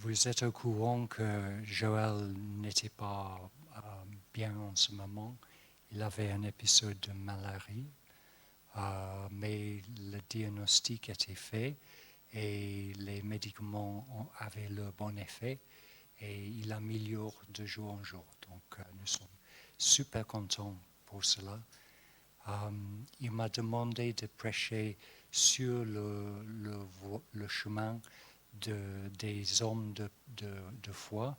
Vous êtes au courant que Joël n'était pas bien en ce moment. Il avait un épisode de malaria, mais le diagnostic était fait et les médicaments avaient le bon effet et il améliore de jour en jour. Donc nous sommes super contents pour cela. Il m'a demandé de prêcher sur le chemin des hommes de foi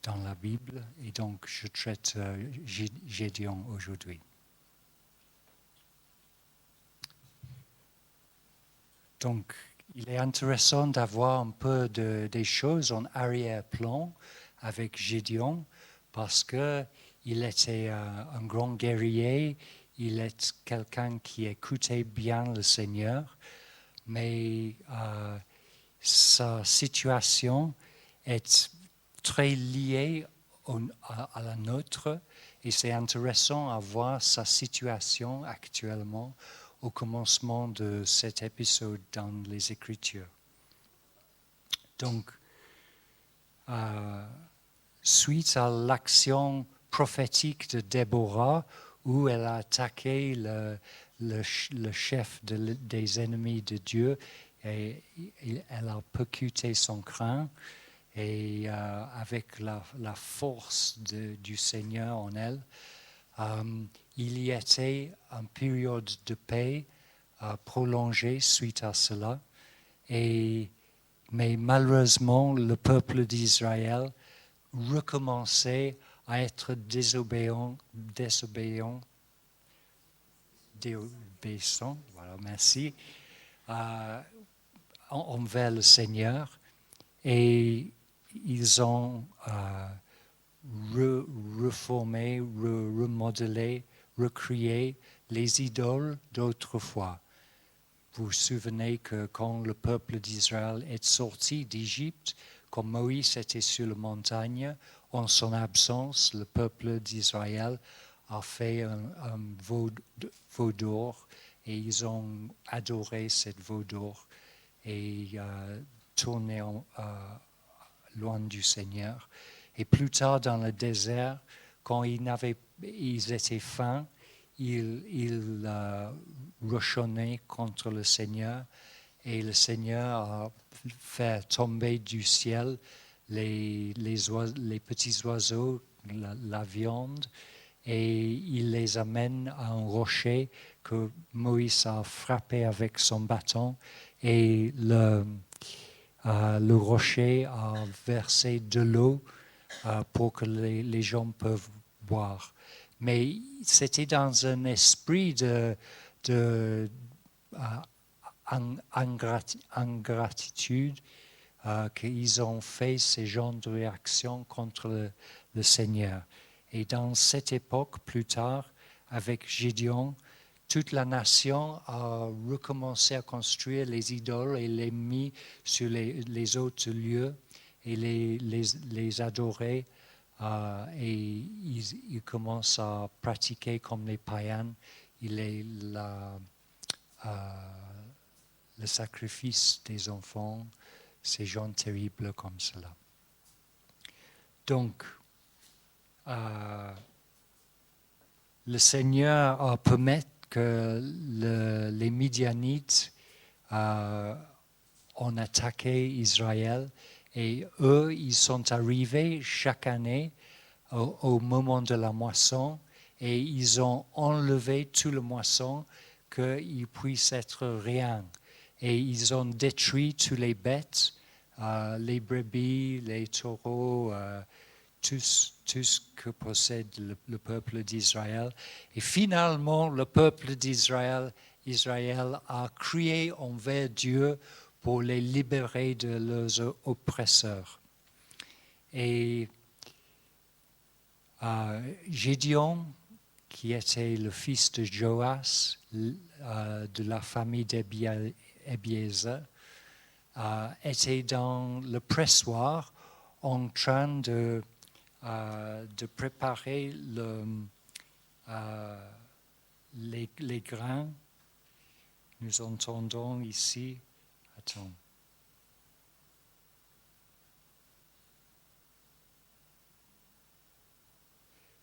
dans la Bible et donc je traite Gédéon aujourd'hui. Donc il est intéressant d'avoir un peu des choses en arrière-plan avec Gédéon parce qu'il était un grand guerrier, il est quelqu'un qui écoutait bien le Seigneur, mais sa situation est très liée à la nôtre et c'est intéressant à voir sa situation actuellement au commencement de cet épisode dans les Écritures. Donc, suite à l'action prophétique de Déborah, où elle a attaqué le chef des ennemis de Dieu, et elle a percuté son crâne, et avec la force du Seigneur en elle, il y était une période de paix prolongée suite à cela. Mais malheureusement, le peuple d'Israël recommençait à être désobéissant, voilà, merci, envers le Seigneur. Et ils ont reformé, remodelé, recréé les idoles d'autrefois. Vous vous souvenez que quand le peuple d'Israël est sorti d'Égypte, quand Moïse était sur la montagne, en son absence, le peuple d'Israël a fait un veau d'or et ils ont adoré cette veau d'or et tourné loin du Seigneur. Et plus tard dans le désert, quand ils étaient fins, ils rechonnaient contre le Seigneur et le Seigneur a fait tomber du ciel les petits oiseaux, la viande, et il les amène à un rocher que Moïse a frappé avec son bâton et le rocher a versé de l'eau pour que les gens peuvent boire. Mais c'était dans un esprit ingratitude qu'ils ont fait ces genres de réactions contre le Seigneur. Et dans cette époque, plus tard, avec Gédéon, toute la nation a recommencé à construire les idoles et les mis sur les autres lieux et les adorer. Et ils commencent à pratiquer comme les païens le sacrifice des enfants, ces gens terribles comme cela. Donc, le Seigneur a permis que les Midianites ont attaqué Israël et eux, ils sont arrivés chaque année au moment de la moisson et ils ont enlevé tout le moisson qu'il puisse être rien. Et ils ont détruit tous les bêtes, les brebis, les taureaux, tout ce que possède le peuple d'Israël. Et finalement, le peuple d'Israël a crié envers Dieu pour les libérer de leurs oppresseurs. Et Gédéon, qui était le fils de Joas, de la famille d'Ebiézer, était dans le pressoir en train de préparer les grains. Nous entendons ici, attends.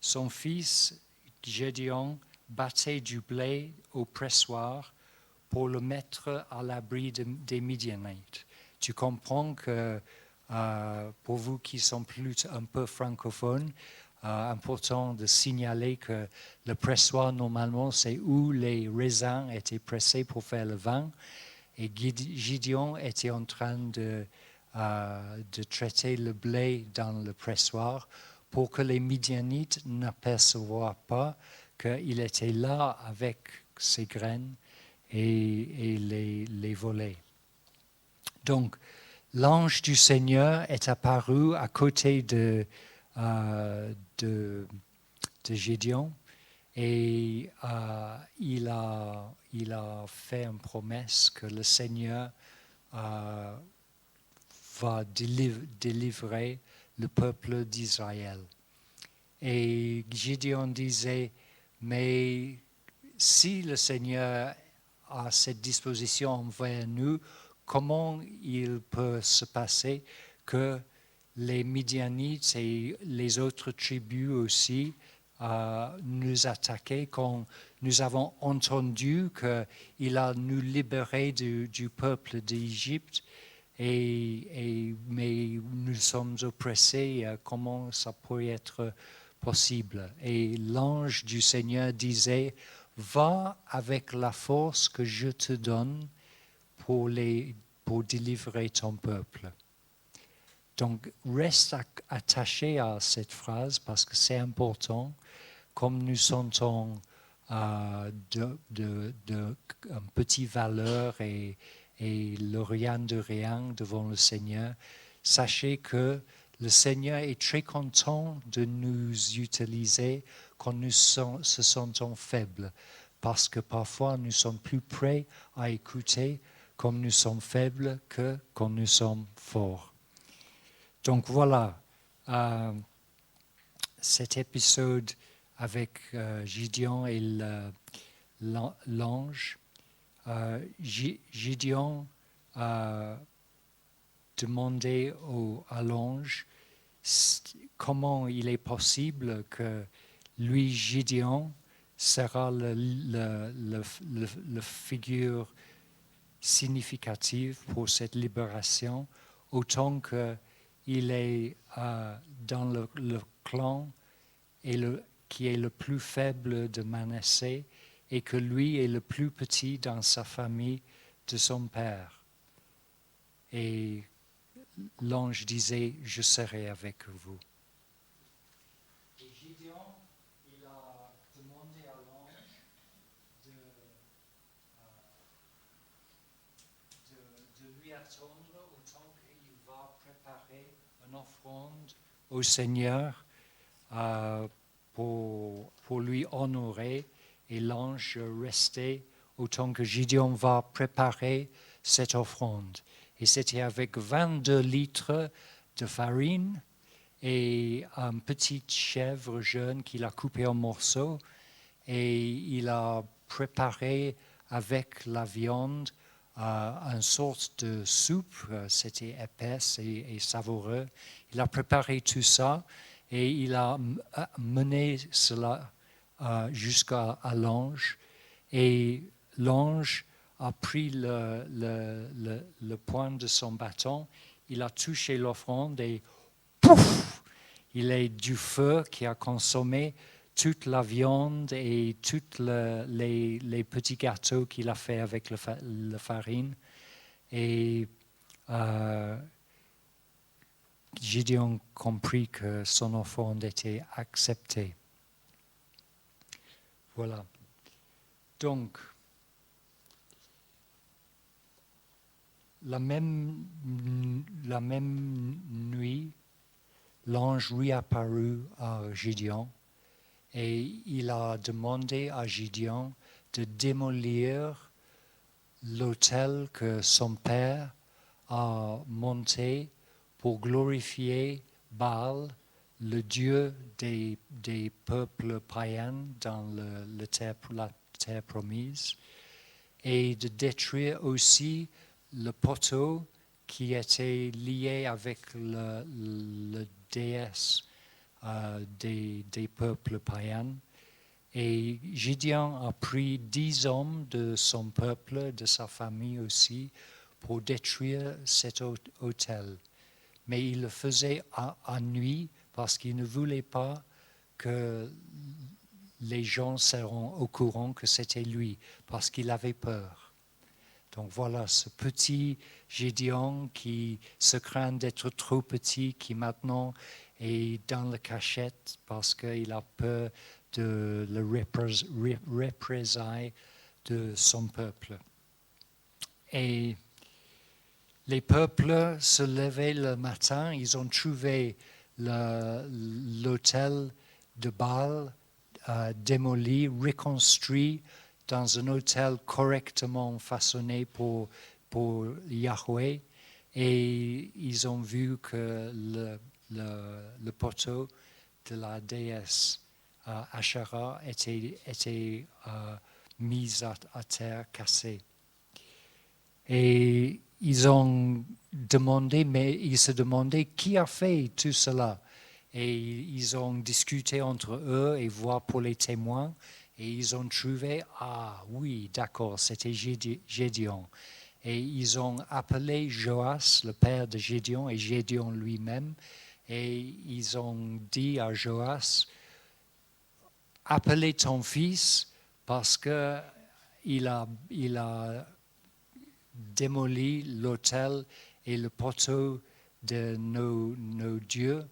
son fils Gédéon battait du blé au pressoir pour le mettre à l'abri des Midianites. Tu comprends que pour vous qui sont plus un peu francophones, important de signaler que le pressoir, normalement, c'est où les raisins étaient pressés pour faire le vin. Et Gédéon était en train de traiter le blé dans le pressoir pour que les Midianites n'aperçoivent pas qu'il était là avec ses graines et les voler. Donc, l'ange du Seigneur est apparu à côté de Gédéon et il a fait une promesse que le Seigneur va délivrer le peuple d'Israël. Et Gédéon disait, mais si le Seigneur a cette disposition envers nous, comment il peut se passer que les Midianites et les autres tribus aussi nous attaquaient quand nous avons entendu qu'il a nous libérés du peuple d'Égypte, mais nous sommes oppressés, comment ça peut être possible? Et l'ange du Seigneur disait, va avec la force que je te donne pour délivrer ton peuple. Donc, reste attaché à cette phrase parce que c'est important. Comme nous sentons une petite valeur et le rien de rien devant le Seigneur, sachez que le Seigneur est très content de nous utiliser quand nous se sentons faibles, parce que parfois nous sommes plus prêts à écouter quand nous sommes faibles que quand nous sommes forts. Donc voilà, cet épisode avec Gédéon et l'ange. Gédéon demandait à l'ange comment il est possible que lui, Gédéon, sera la figure significative pour cette libération, autant qu'il est dans le clan qui est le plus faible de Manassé et que lui est le plus petit dans sa famille de son père. Et l'ange disait, je serai avec vous. Et Gédéon, il a demandé à l'ange de lui attendre autant qu'il va préparer une offrande au Seigneur pour lui honorer. Et l'ange restait autant que Gédéon va préparer cette offrande. Et c'était avec 22 litres de farine et une petite chèvre jeune qu'il a coupée en morceaux. Et il a préparé avec la viande une sorte de soupe. C'était épaisse et savoureux. Il a préparé tout ça et il a mené cela jusqu'à l'ange. Et l'ange a pris le point de son bâton, il a touché l'offrande et pouf, il y a du feu qui a consommé toute la viande et tous les petits gâteaux qu'il a fait avec la farine. Et Gédéon comprit que son offrande était acceptée. Voilà. Donc, la même nuit, l'ange lui apparut à Gédéon et il a demandé à Gédéon de démolir l'autel que son père a monté pour glorifier Baal, le dieu des peuples païens dans la terre promise, et de détruire aussi le poteau qui était lié avec le déesse des peuples païens. Et Gédéon a pris 10 hommes de son peuple, de sa famille aussi, pour détruire cet autel. Mais il le faisait à nuit parce qu'il ne voulait pas que les gens seront au courant que c'était lui, parce qu'il avait peur. Donc voilà, ce petit Gédéon qui se craint d'être trop petit, qui maintenant est dans la cachette parce qu'il a peur de la représailles de son peuple. Et les peuples se levaient le matin, ils ont trouvé l'autel de Baal démoli, reconstruit dans un hôtel correctement façonné pour Yahweh. Et ils ont vu que le poteau de la déesse Asherah était mis à terre, cassé. Et ils ont demandé, mais ils se demandaient qui a fait tout cela. Et ils ont discuté entre eux et voir pour les témoins. Et ils ont trouvé, ah oui, d'accord, c'était Gédéon. Et ils ont appelé Joas, le père de Gédéon, et Gédéon lui-même. Et ils ont dit à Joas, appelez ton fils parce qu'il a démoli l'autel et le poteau de nos dieux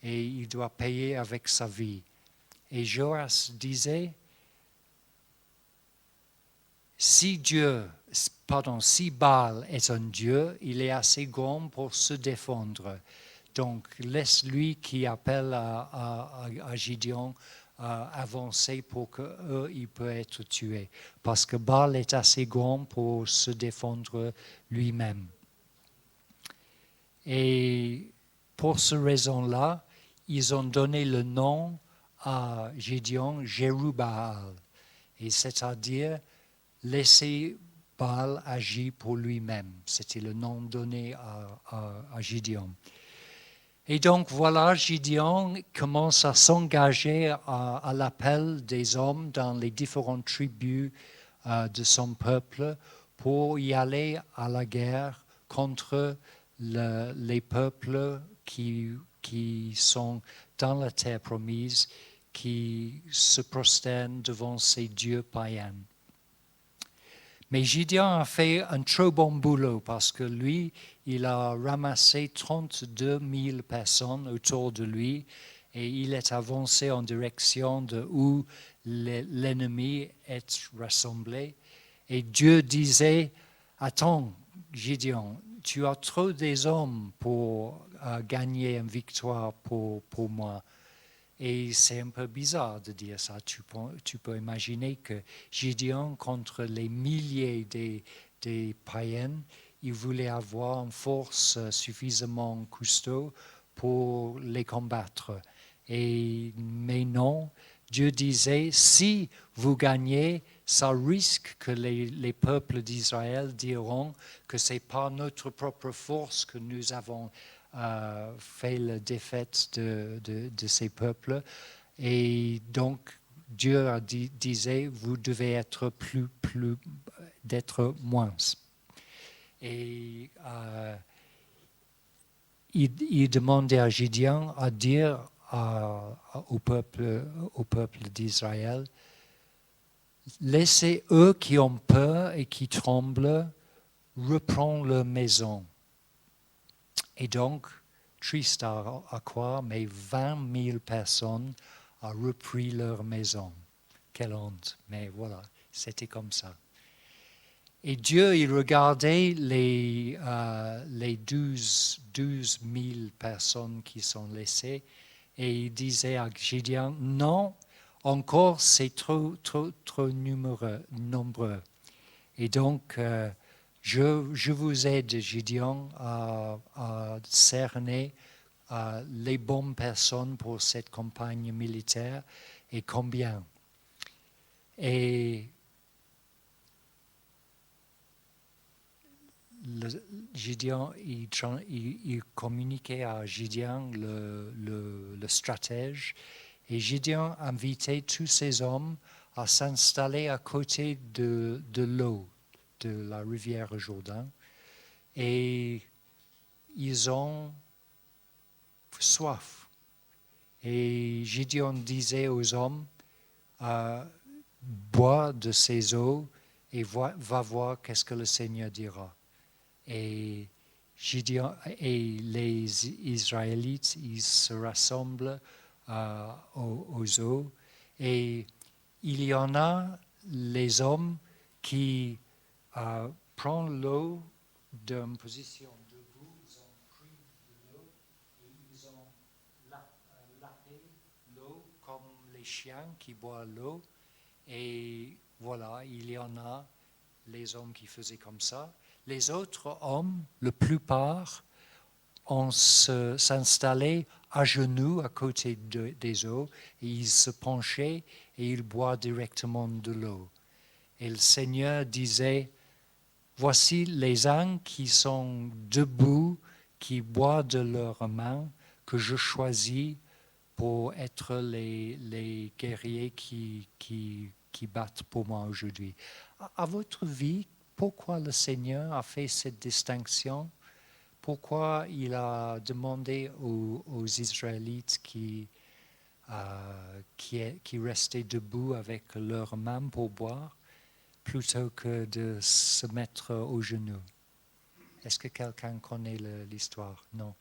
et il doit payer avec sa vie. Et Joas disait, si Baal est un dieu, il est assez grand pour se défendre. Donc laisse-lui qui appelle à Gédéon avancer pour qu'il peut être tué. Parce que Baal est assez grand pour se défendre lui-même. Et pour cette raison-là, ils ont donné le nom à Gédéon Jérubaal. Et c'est-à-dire laisser Baal agir pour lui-même. C'était le nom donné à Gédéon. Et donc voilà, Gédéon commence à s'engager à l'appel des hommes dans les différentes tribus de son peuple pour y aller à la guerre contre les peuples qui sont dans la terre promise, qui se prosternent devant ces dieux païens. Mais Gédéon a fait un trop bon boulot parce que lui, il a ramassé 32 000 personnes autour de lui et il est avancé en direction de où l'ennemi est rassemblé. Et Dieu disait, attends Gédéon, tu as trop des hommes pour gagner une victoire pour moi. Et c'est un peu bizarre de dire ça. Tu peux imaginer que Gédéon, contre les milliers des païens, il voulait avoir une force suffisamment costaud pour les combattre. Mais non, Dieu disait, si vous gagnez, ça risque que les peuples d'Israël diront que ce n'est pas notre propre force que nous avons fait la défaite de ces peuples. Et donc, Dieu disait, vous devez être d'être moins. Et il demandait à Gédéon à dire au peuple d'Israël, laissez eux qui ont peur et qui tremblent reprendre leur maison. Et donc, triste à croire, mais 20 000 personnes ont repris leur maison. Quelle honte, mais voilà, c'était comme ça. Et Dieu, il regardait les 12 000 personnes qui sont laissées et il disait à Gédéon, non, encore c'est trop nombreux. Et donc, je vous aide, Gédéon, à cerner les bonnes personnes pour cette campagne militaire et combien. Et Gédéon, il communiquait à Gédéon, le stratège, et Gédéon invitait tous ces hommes à s'installer à côté de l'eau, de la rivière Jourdain, et ils ont soif. Et Gédéon disait aux hommes, bois de ces eaux et va voir qu'est-ce que le Seigneur dira. Et Gédéon et les Israélites, ils se rassemblent aux eaux, et il y en a les hommes qui prennent l'eau d'une position debout, ils ont pris de l'eau et ils ont lappé l'eau comme les chiens qui boivent l'eau. Et voilà, il y en a les hommes qui faisaient comme ça. Les autres hommes, la plupart, s'installaient à genoux à côté des eaux, et ils se penchaient et ils boivent directement de l'eau. Et le Seigneur disait, voici les uns qui sont debout, qui boivent de leurs mains, que je choisis pour être les guerriers qui battent pour moi aujourd'hui. À votre avis, pourquoi le Seigneur a fait cette distinction? Pourquoi il a demandé aux Israélites qui restaient debout avec leurs mains pour boire, plutôt que de se mettre aux genoux? Est-ce que quelqu'un connaît l'histoire? Non.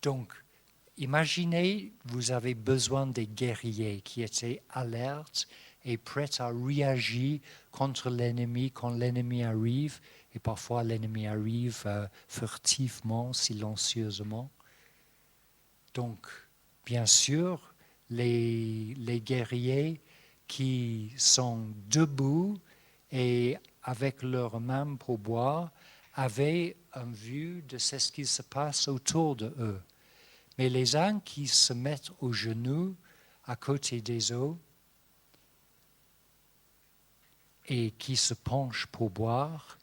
Donc, imaginez, vous avez besoin des guerriers qui étaient alertes et prêts à réagir contre l'ennemi quand l'ennemi arrive, et parfois l'ennemi arrive furtivement, silencieusement. Donc, bien sûr, les guerriers qui sont debout et avec leurs mains pour boire avaient une vue de ce qui se passe autour d'eux. Mais les uns qui se mettent aux genoux à côté des eaux et qui se penchent pour boire,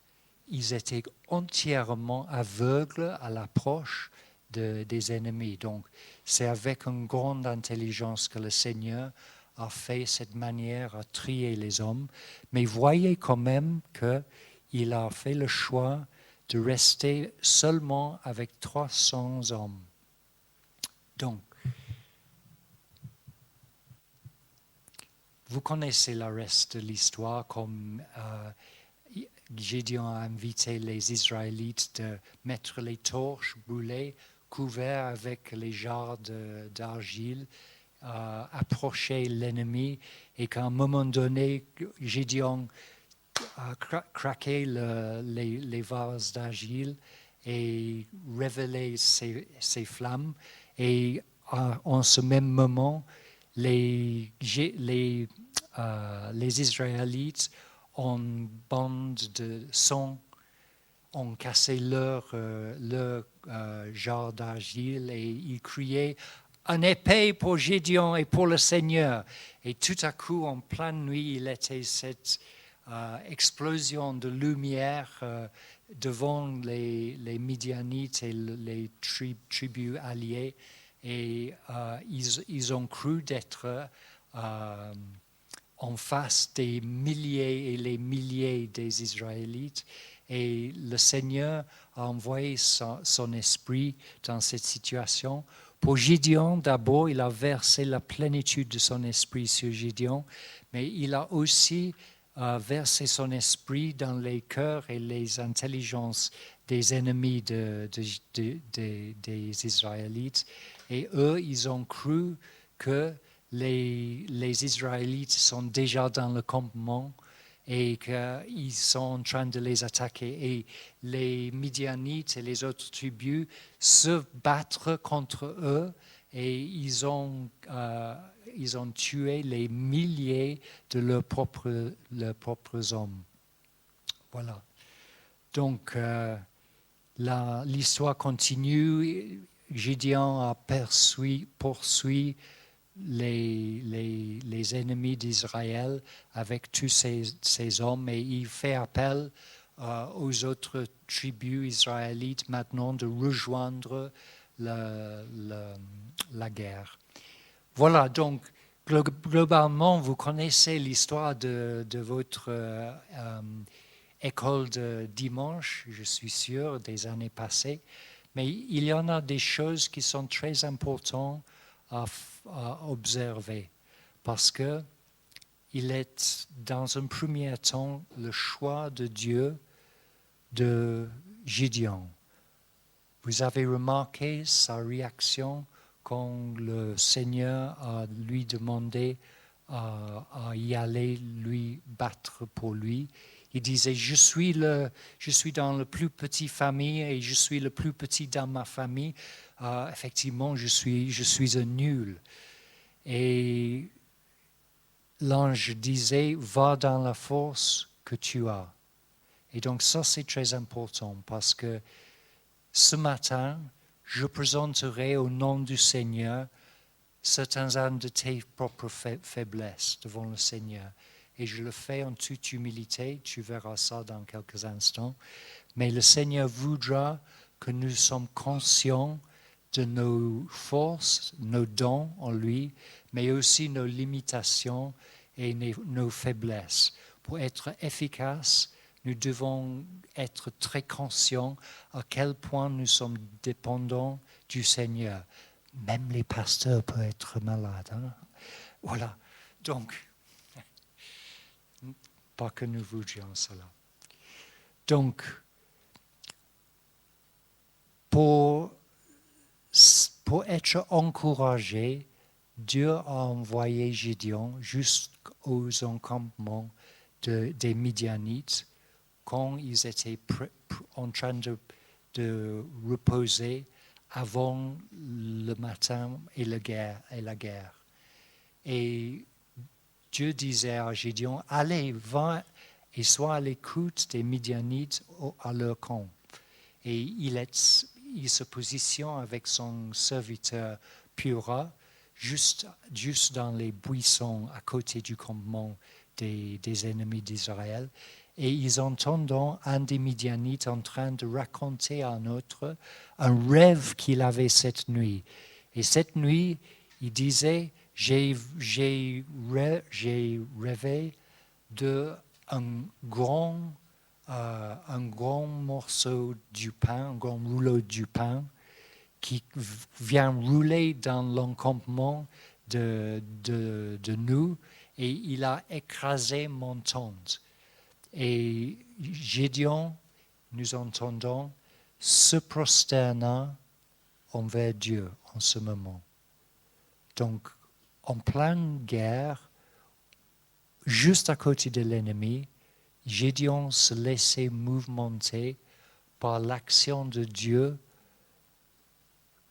ils étaient entièrement aveugles à l'approche des ennemis. Donc, c'est avec une grande intelligence que le Seigneur a fait cette manière à trier les hommes. Mais voyez quand même qu'il a fait le choix de rester seulement avec 300 hommes. Donc, vous connaissez le reste de l'histoire, comme Gédéon a invité les Israélites de mettre les torches brûlées, couvertes avec les jarres d'argile, approcher l'ennemi, et qu'à un moment donné, Gédéon a craqué les vases d'argile et révélé ses flammes. Et en ce même moment, les Israélites, en bande de sang, ont cassé leur jarre d'argile, et ils criaient « Un épée pour Gédéon et pour le Seigneur !» Et tout à coup, en pleine nuit, il était cette explosion de lumière devant les Midianites et les tribus alliées, et ils ont cru d'être en face des milliers et les milliers des Israélites, et le Seigneur a envoyé son esprit dans cette situation. Pour Gédéon, d'abord, il a versé la plénitude de son esprit sur Gédéon, mais il a aussi versé son esprit dans les cœurs et les intelligences des ennemis des Israélites. Et eux, ils ont cru que les Israélites sont déjà dans le campement et qu'ils sont en train de les attaquer. Et les Midianites et les autres tribus se battent contre eux, et ils ont tué les milliers de leurs propres hommes. Voilà. Donc, l'histoire continue. Gédéon a poursuivi les ennemis d'Israël avec tous ces hommes, et il fait appel aux autres tribus israélites maintenant de rejoindre la guerre. Voilà, donc globalement, vous connaissez l'histoire de votre école de dimanche, je suis sûr, des années passées, mais il y en a des choses qui sont très importantes à observer parce que il est dans un premier temps le choix de Dieu de Gédéon. Vous avez remarqué sa réaction quand le Seigneur a lui demandé à y aller, lui battre pour lui. Il disait, je suis dans la plus petite famille et je suis le plus petit dans ma famille. Effectivement, je suis un nul. Et l'ange disait, va dans la force que tu as. Et donc ça, c'est très important parce que ce matin, je présenterai au nom du Seigneur certains de tes propres faiblesses devant le Seigneur. Et je le fais en toute humilité, tu verras ça dans quelques instants. Mais le Seigneur voudra que nous sommes conscients de nos forces, nos dons en lui, mais aussi nos limitations et nos faiblesses. Pour être efficaces, nous devons être très conscients à quel point nous sommes dépendants du Seigneur. Même les pasteurs peuvent être malades. Hein? Voilà. Donc, pas que nous voudrions cela. Donc, pour être encouragé, Dieu a envoyé Gédéon jusqu'aux encampements des Midianites quand ils étaient en train de reposer avant le matin et la guerre. Et Dieu disait à Gédéon, allez, va et sois à l'écoute des Midianites à leur camp. Et il se positionne avec son serviteur Pura, juste dans les buissons à côté du campement des ennemis d'Israël. Et ils entendent un des Midianites en train de raconter à un autre un rêve qu'il avait cette nuit. Et cette nuit, il disait, j'ai rêvé d'un grand morceau du pain, un grand rouleau du pain qui vient rouler dans l'encampement de nous et il a écrasé mon tente. Et Gédéon, nous entendons, se prosterna envers Dieu en ce moment. Donc, en pleine guerre, juste à côté de l'ennemi, Gédéon se laissait mouvementer par l'action de Dieu,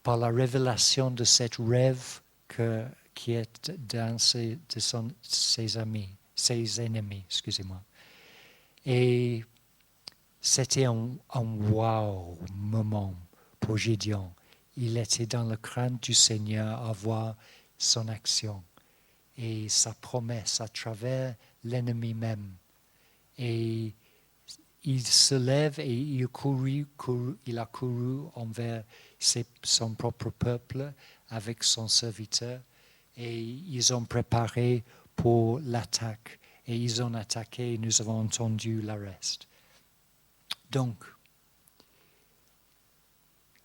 par la révélation de cette rêve qui est dans ses ennemis, excusez-moi. Et c'était un wow moment pour Gédéon. Il était dans le crainte du Seigneur à voir son action et sa promesse à travers l'ennemi même. Et il se lève et il a couru envers son propre peuple avec son serviteur et ils ont préparé pour l'attaque et ils ont attaqué et nous avons entendu le reste. Donc,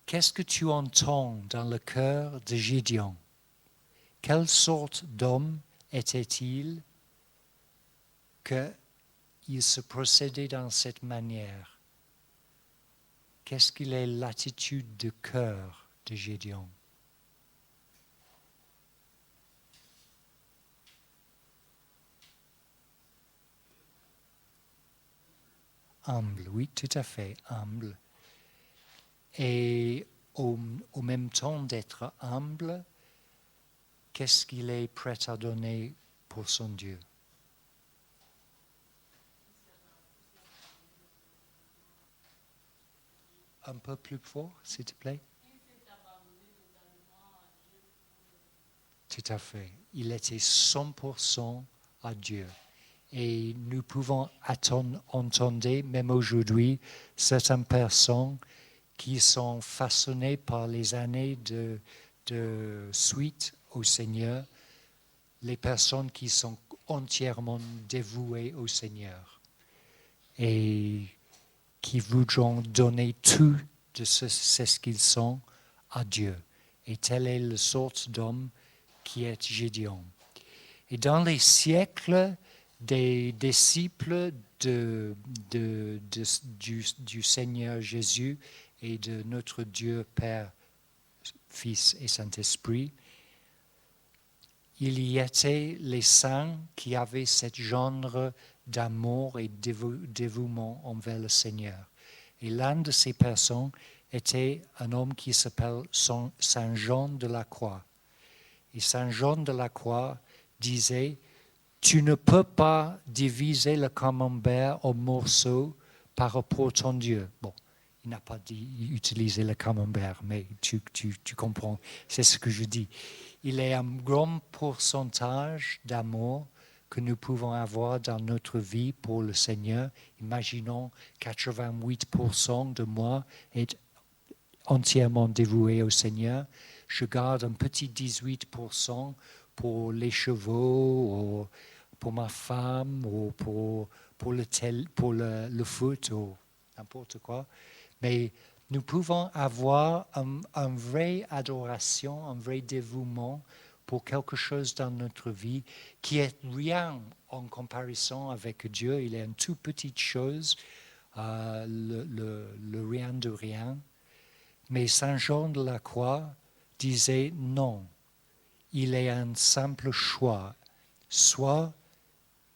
qu'est-ce que tu entends dans le cœur de Gédéon? Quelle sorte d'homme était-il qu'il se procédait dans cette manière? Qu'est-ce qu'il est l'attitude de cœur de Gédéon? Humble, oui, tout à fait, humble. Et au même temps d'être humble, qu'est-ce qu'il est prêt à donner pour son Dieu? Un peu plus fort, s'il te plaît. Tout à fait. Il était 100% à Dieu. Et nous pouvons entendre, même aujourd'hui, certaines personnes qui sont façonnées par les années de suite au Seigneur, les personnes qui sont entièrement dévouées au Seigneur et qui voudront donner tout de ce qu'ils sont à Dieu. Et telle est la sorte d'homme qui est Gédéon. Et dans les siècles des disciples du Seigneur Jésus et de notre Dieu Père, Fils et Saint-Esprit, il y était les saints qui avaient ce genre d'amour et dévouement envers le Seigneur. Et l'un de ces personnes était un homme qui s'appelle Saint Jean de la Croix. Et Saint Jean de la Croix disait, tu ne peux pas diviser le camembert en morceaux par rapport à ton Dieu. Bon, il n'a pas dit utiliser le camembert, mais tu comprends, c'est ce que je dis. Il y a un grand pourcentage d'amour que nous pouvons avoir dans notre vie pour le Seigneur. Imaginons 88% de moi est entièrement dévoué au Seigneur. Je garde un petit 18% pour les chevaux, ou pour ma femme, ou pour le foot, ou n'importe quoi. Mais nous pouvons avoir une vraie adoration, un vrai dévouement pour quelque chose dans notre vie qui est rien en comparaison avec Dieu. Il est une toute petite chose, le rien de rien. Mais Saint Jean de la Croix disait non, il est un simple choix. Soit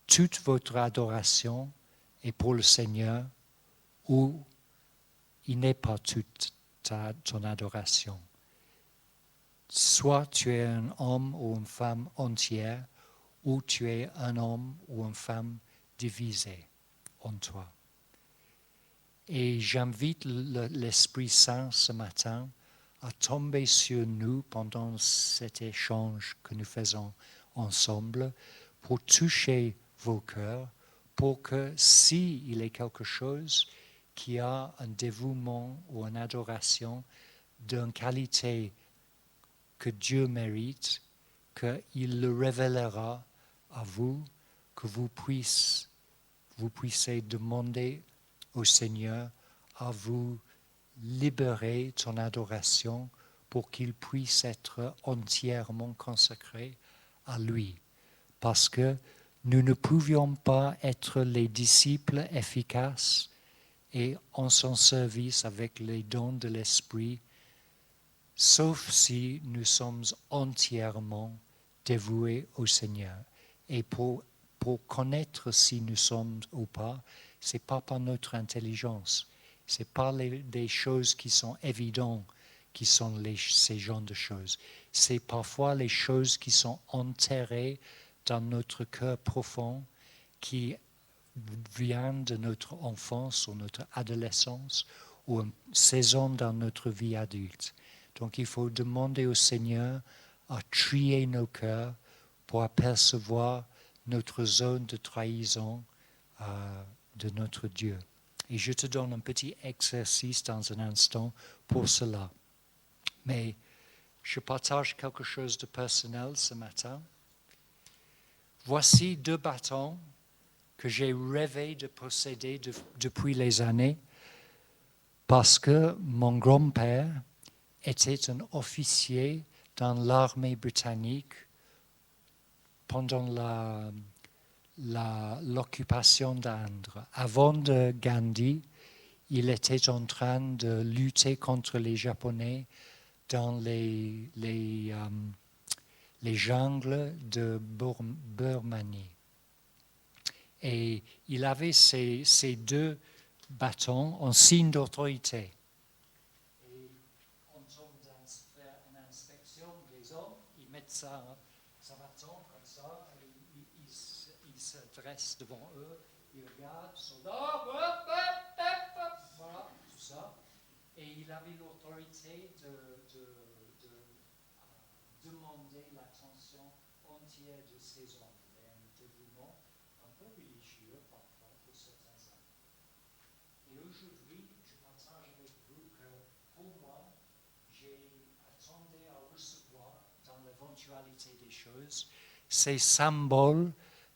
toute votre adoration est pour le Seigneur, ou il n'est pas toute ton adoration. Soit tu es un homme ou une femme entière, ou tu es un homme ou une femme divisé en toi. Et j'invite l'Esprit Saint ce matin à tomber sur nous pendant cet échange que nous faisons ensemble pour toucher vos cœurs, pour que s'il y a quelque chose qui a un dévouement ou une adoration d'une qualité que Dieu mérite, qu'il le révélera à vous, que vous puissiez demander au Seigneur à vous libérer ton adoration pour qu'il puisse être entièrement consacré à lui. Parce que nous ne pouvions pas être les disciples efficaces et en son service avec les dons de l'Esprit, sauf si nous sommes entièrement dévoués au Seigneur. Et pour connaître si nous sommes ou pas, ce n'est pas par notre intelligence. Ce n'est pas des choses qui sont évidentes qui sont ces genres de choses. C'est parfois les choses qui sont enterrées dans notre cœur profond, qui viennent de notre enfance ou notre adolescence ou une saison dans notre vie adulte. Donc il faut demander au Seigneur à trier nos cœurs pour apercevoir notre zone de trahison de notre Dieu. Et je te donne un petit exercice dans un instant pour cela. Mais je partage quelque chose de personnel ce matin. Voici 2 bâtons que j'ai rêvé de posséder depuis les années parce que mon grand-père était un officier dans l'armée britannique pendant l'occupation d'Inde. Avant de Gandhi, il était en train de lutter contre les Japonais dans les jungles de Birmanie. Et il avait ces 2 bâtons en signe d'autorité. Et en temps de faire une inspection des hommes, ils mettent sa bâton comme ça, et il se dresse devant eux, il regarde, soldat, voilà, tout ça. Et il avait l'autorité de demander l'attention entière de ces hommes. Il y a un dévouement, un peu religieux parfois pour certains actes. Et aujourd'hui, je partage avec vous que pour moi, j'ai attendu à recevoir dans l'éventualité des choses ces symboles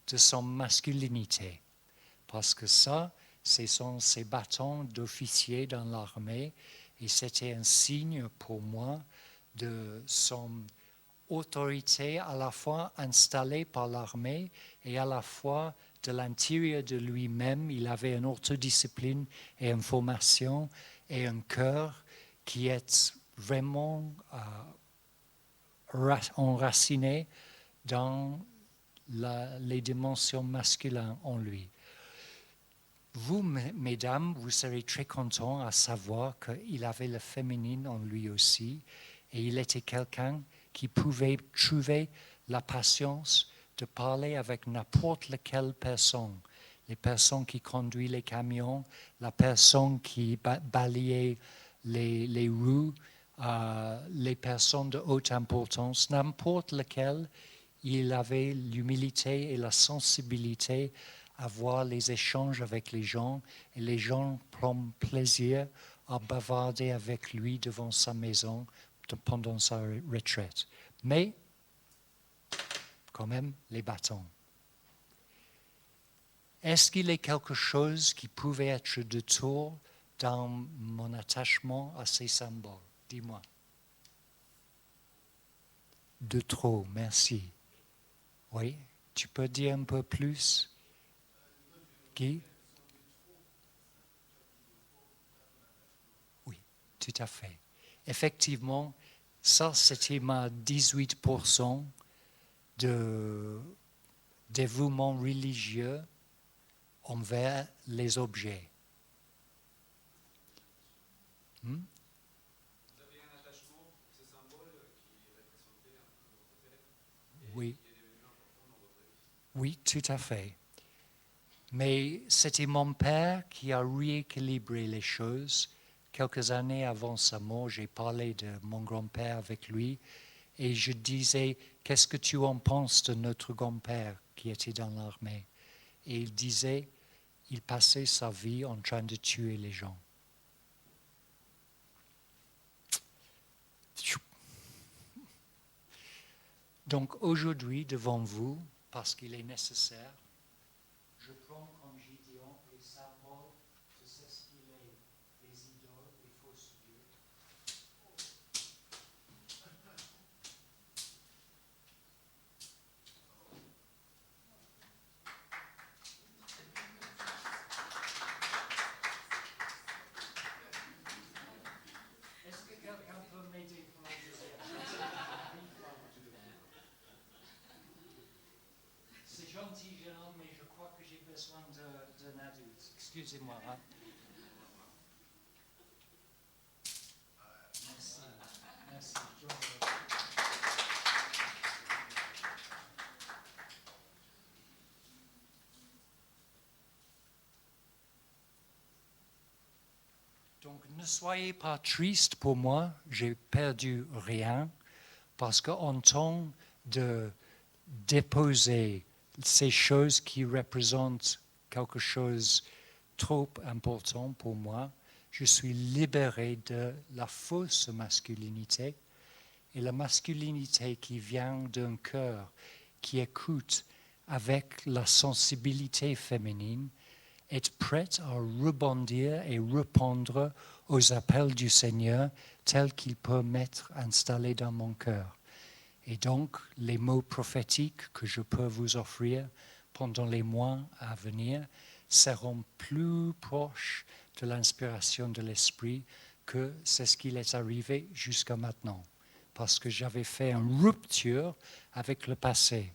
de son masculinité. Parce que ça, ce sont ces bâtons d'officier dans l'armée et c'était un signe pour moi de son autorité à la fois installée par l'armée et à la fois de l'intérieur de lui-même. Il avait une autodiscipline et une formation et un cœur qui est vraiment enraciné dans les dimensions masculines en lui. Vous, mesdames, vous serez très contents à savoir qu'il avait le féminin en lui aussi et il était quelqu'un qui pouvait trouver la patience de parler avec n'importe laquelle personne. Les personnes qui conduisent les camions, la personne qui balayait les rues, les personnes de haute importance, n'importe lequel, il avait l'humilité et la sensibilité à voir les échanges avec les gens et les gens prennent plaisir à bavarder avec lui devant sa maison pendant sa retraite. Mais, quand même, les bâtons. Est-ce qu'il y a quelque chose qui pouvait être de trop dans mon attachement à ces symboles? Dis-moi. De trop, merci. Oui, tu peux dire un peu plus? Guy? Oui, tout à fait. Effectivement, ça, c'était ma 18% de dévouement religieux envers les objets. Vous avez un attachement pour ces symboles qui représentaient un peu votre père et Oui. qui est devenu important dans votre vie? Oui, tout à fait. Mais c'était mon père qui a rééquilibré les choses. Quelques années avant sa mort, j'ai parlé de mon grand-père avec lui et je disais, qu'est-ce que tu en penses de notre grand-père qui était dans l'armée? Et il disait, il passait sa vie en train de tuer les gens. Donc aujourd'hui, devant vous, parce qu'il est nécessaire, je prends comme Gideon les symboles de ce qu'il est, les idoles, les fausses dieux. Est-ce que quelqu'un peut m'aider pour la deuxième? C'est gentil, jeune homme, mais je crois que j'ai besoin d'un adulte. Excusez-moi. Hein. Merci. Merci. Donc ne soyez pas triste pour moi, j'ai perdu rien, parce qu'en temps de déposer ces choses qui représentent quelque chose de trop important pour moi, je suis libéré de la fausse masculinité et la masculinité qui vient d'un cœur qui écoute avec la sensibilité féminine, est prête à rebondir et répondre aux appels du Seigneur tels qu'il peut m'être installé dans mon cœur. Et donc, les mots prophétiques que je peux vous offrir pendant les mois à venir seront plus proches de l'inspiration de l'Esprit que c'est ce qu'il est arrivé jusqu'à maintenant. Parce que j'avais fait une rupture avec le passé.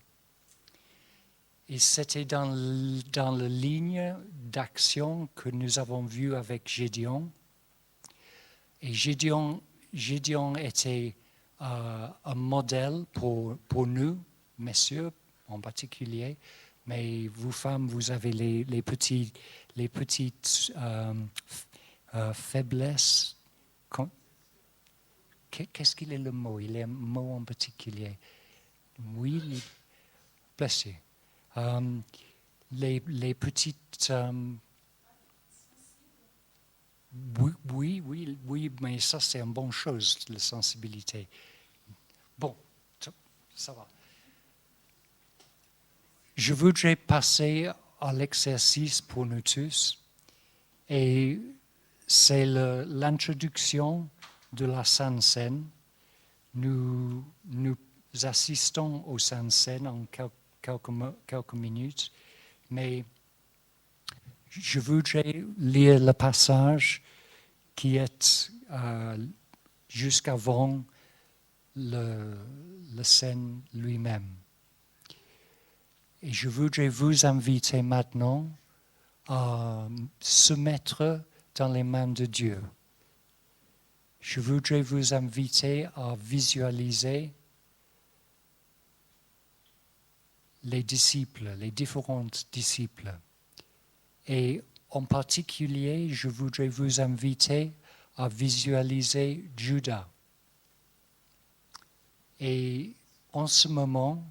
Et c'était dans la ligne d'action que nous avons vu avec Gédéon. Et Gédéon était un modèle pour nous, messieurs en particulier, mais vous femmes, vous avez les petites faiblesses. Qu'est-ce qu'il est le mot? Il est un mot en particulier. Oui, blessé. les petites... oui, mais ça c'est une bonne chose, la sensibilité. Bon, ça va. Je voudrais passer à l'exercice pour nous tous, et c'est l'introduction de la Sainte Seine. Nous assistons au Sainte Seine en quelques minutes, mais je voudrais lire le passage qui est jusqu'avant le Seine lui-même. Et je voudrais vous inviter maintenant à se mettre dans les mains de Dieu. Je voudrais vous inviter à visualiser les disciples, les différents disciples. Et en particulier, je voudrais vous inviter à visualiser Judas. Et en ce moment,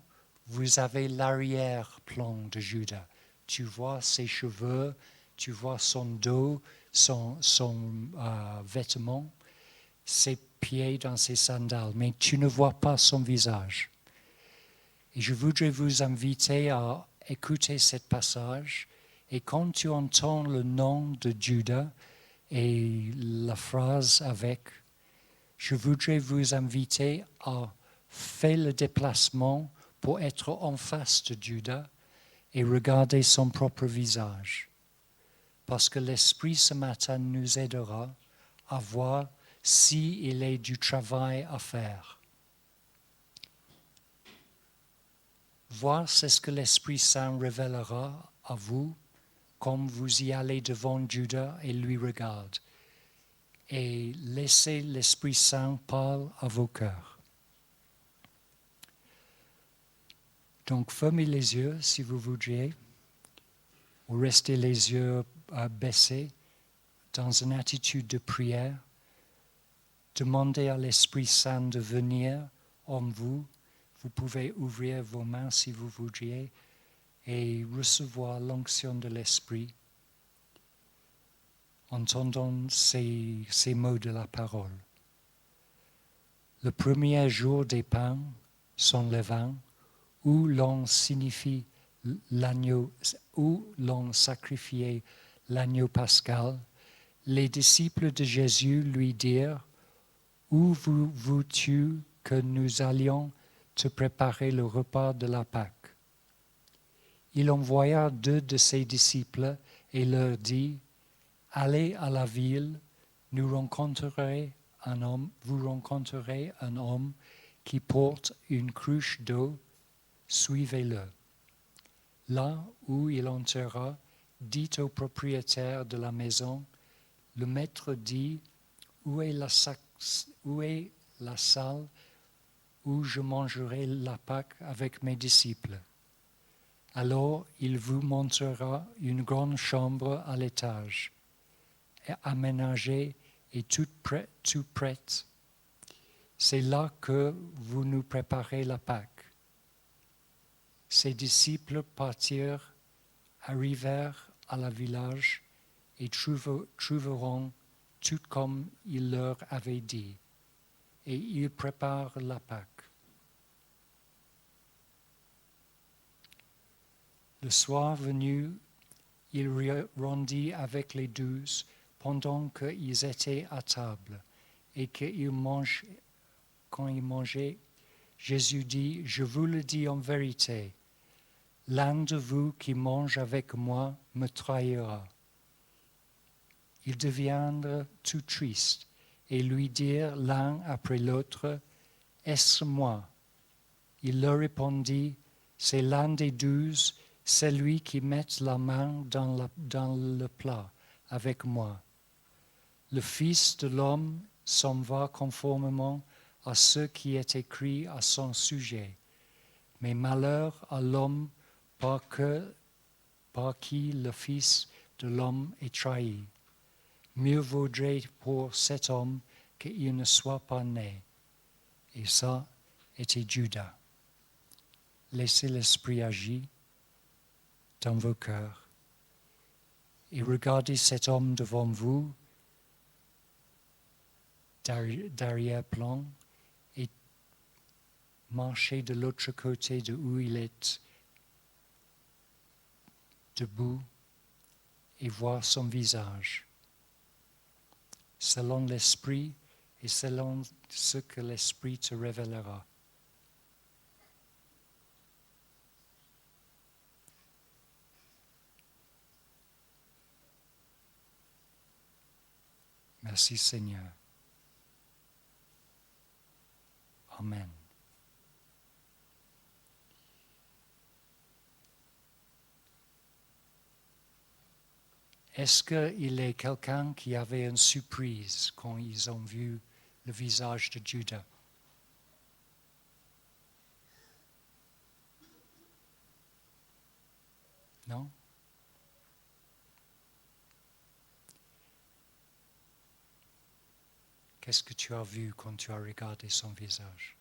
vous avez l'arrière-plan de Judas. Tu vois ses cheveux, tu vois son dos, son vêtement, ses pieds dans ses sandales, mais tu ne vois pas son visage. Et je voudrais vous inviter à écouter ce passage, et quand tu entends le nom de Judas et la phrase avec, je voudrais vous inviter à faire le déplacement pour être en face de Judas et regarder son propre visage. Parce que l'Esprit ce matin nous aidera à voir s'il y a du travail à faire. Voir c'est ce que l'Esprit Saint révélera à vous comme vous y allez devant Judas et lui regarde. Et laissez l'Esprit Saint parler à vos cœurs. Donc fermez les yeux si vous voudriez, ou restez les yeux baissés dans une attitude de prière. Demandez à l'Esprit Saint de venir en vous. Vous pouvez ouvrir vos mains si vous voudriez et recevoir l'onction de l'Esprit, entendant ces mots de la parole. Le premier jour des pains sans levain, où l'on signifie l'agneau, où l'on sacrifiait l'agneau pascal, les disciples de Jésus lui dirent: où veux-tu que nous allions te préparer le repas de la Pâque? Il envoya 2 de ses disciples et leur dit: allez à la ville, vous rencontrerez un homme qui porte une cruche d'eau, suivez-le. Là où il entrera, dites au propriétaire de la maison: le maître dit, où est la salle où je mangerai la Pâque avec mes disciples? Alors il vous montrera une grande chambre à l'étage, aménagée et toute prête. C'est là que vous nous préparez la Pâque. Ses disciples partirent, arrivèrent à la village et trouveront tout comme il leur avait dit. Et ils préparent la Pâque. Le soir venu, il rendit avec les 12 pendant qu'ils étaient à table et quand ils mangeaient, Jésus dit: je vous le dis en vérité, l'un de vous qui mange avec moi me trahira. Ils deviendrent tout tristes et lui dirent l'un après l'autre: est-ce moi? Il leur répondit: c'est l'un des 12, celui qui met la main dans le plat avec moi. Le Fils de l'homme s'en va conformément à ce qui est écrit à son sujet. Mais malheur à l'homme par qui le Fils de l'homme est trahi. Mieux vaudrait pour cet homme qu'il ne soit pas né. Et ça était Judas. Laissez l'Esprit agir dans vos cœurs. Et regardez cet homme devant vous, d'arrière-plan, et marchez de l'autre côté de où il est debout et voir son visage. Selon l'Esprit et selon ce que l'Esprit te révélera. Merci Seigneur. Amen. Est-ce qu'il est quelqu'un qui avait une surprise quand ils ont vu le visage de Judas? Non? Qu'est-ce que tu as vu quand tu as regardé son visage?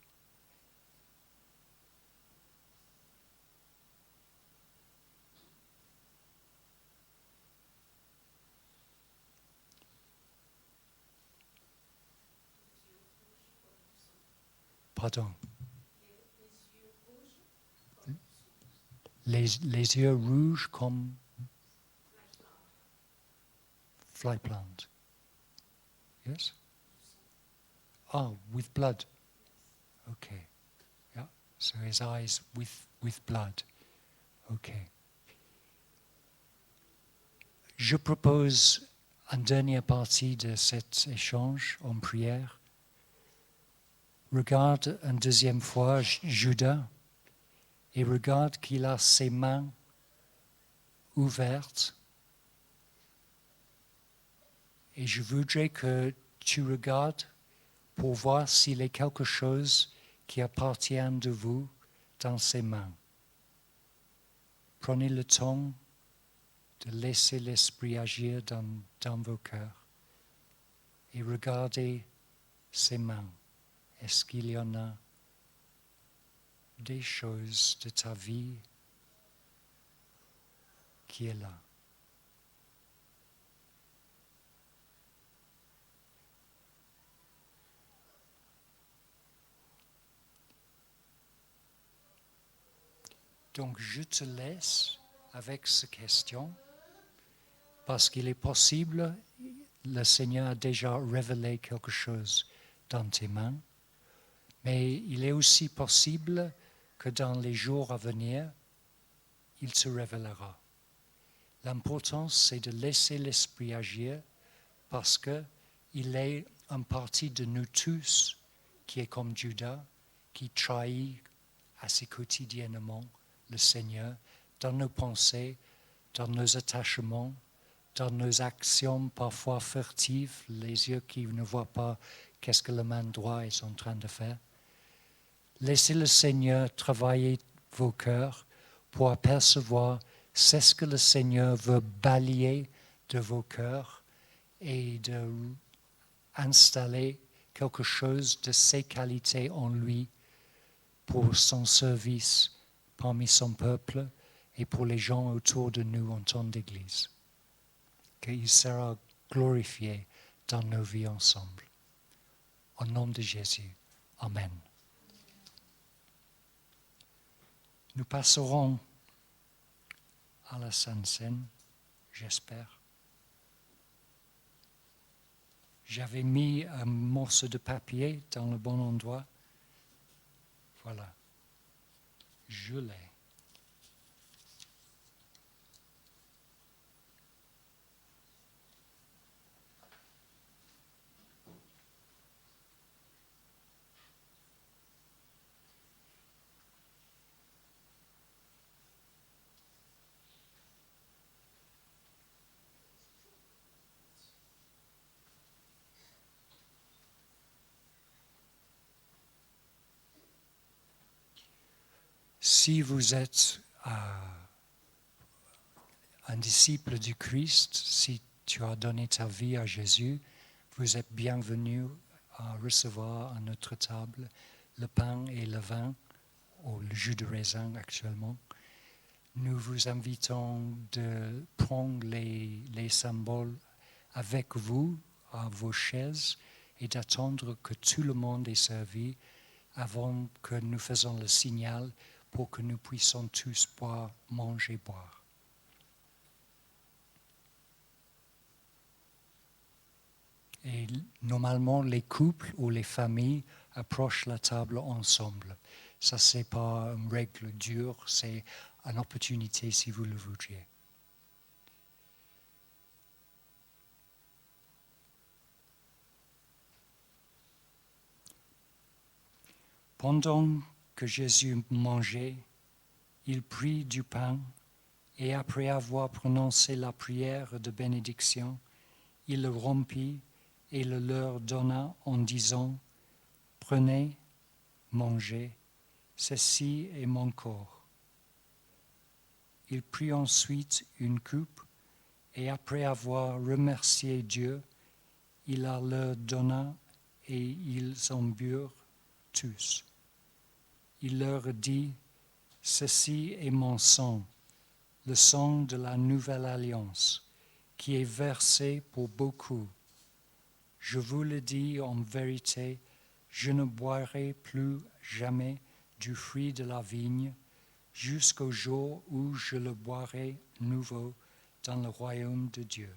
Pardon. Les yeux rouges comme fly plant. Yes? Oh, with blood. Okay. Yeah. So his eyes with blood. Okay. Je propose une dernière partie de cet échange en prière. Regarde une deuxième fois Judas et regarde qu'il a ses mains ouvertes. Et je voudrais que tu regardes pour voir s'il y a quelque chose qui appartient de vous dans ses mains. Prenez le temps de laisser l'Esprit agir dans vos cœurs et regardez ses mains. Est-ce qu'il y en a des choses de ta vie qui est là? Donc je te laisse avec cette question parce qu'il est possible, le Seigneur a déjà révélé quelque chose dans tes mains, mais il est aussi possible que dans les jours à venir, il se révélera. L'important, c'est de laisser l'Esprit agir parce qu'il est une partie de nous tous qui est comme Judas, qui trahit assez quotidiennement le Seigneur dans nos pensées, dans nos attachements, dans nos actions parfois furtives, les yeux qui ne voient pas qu'est-ce que la main droite est en train de faire. Laissez le Seigneur travailler vos cœurs pour apercevoir ce que le Seigneur veut balayer de vos cœurs et d'installer quelque chose de ses qualités en lui pour son service parmi son peuple et pour les gens autour de nous en temps d'Église. Qu'il sera glorifié dans nos vies ensemble. Au nom de Jésus. Amen. Nous passerons à la Sainte Seine, j'espère. J'avais mis un morceau de papier dans le bon endroit. Voilà. Je l'ai. Si vous êtes un disciple du Christ, si tu as donné ta vie à Jésus, vous êtes bienvenu à recevoir à notre table le pain et le vin, ou le jus de raisin actuellement. nous vous invitons de prendre les symboles avec vous à vos chaises et d'attendre que tout le monde ait servi avant que nous fassions le signal pour que nous puissions tous manger, boire. Et normalement, les couples ou les familles approchent la table ensemble. Ça, ce n'est pas une règle dure, c'est une opportunité si vous le voudriez. Pendant que Jésus mangeait, il prit du pain et après avoir prononcé la prière de bénédiction, il le rompit et le leur donna en disant, « Prenez, mangez, ceci est mon corps. » Il prit ensuite une coupe et après avoir remercié Dieu, il la leur donna et ils en burent tous. Il leur dit, « Ceci est mon sang, le sang de la nouvelle alliance, qui est versé pour beaucoup. Je vous le dis en vérité, je ne boirai plus jamais du fruit de la vigne jusqu'au jour où je le boirai nouveau dans le royaume de Dieu. »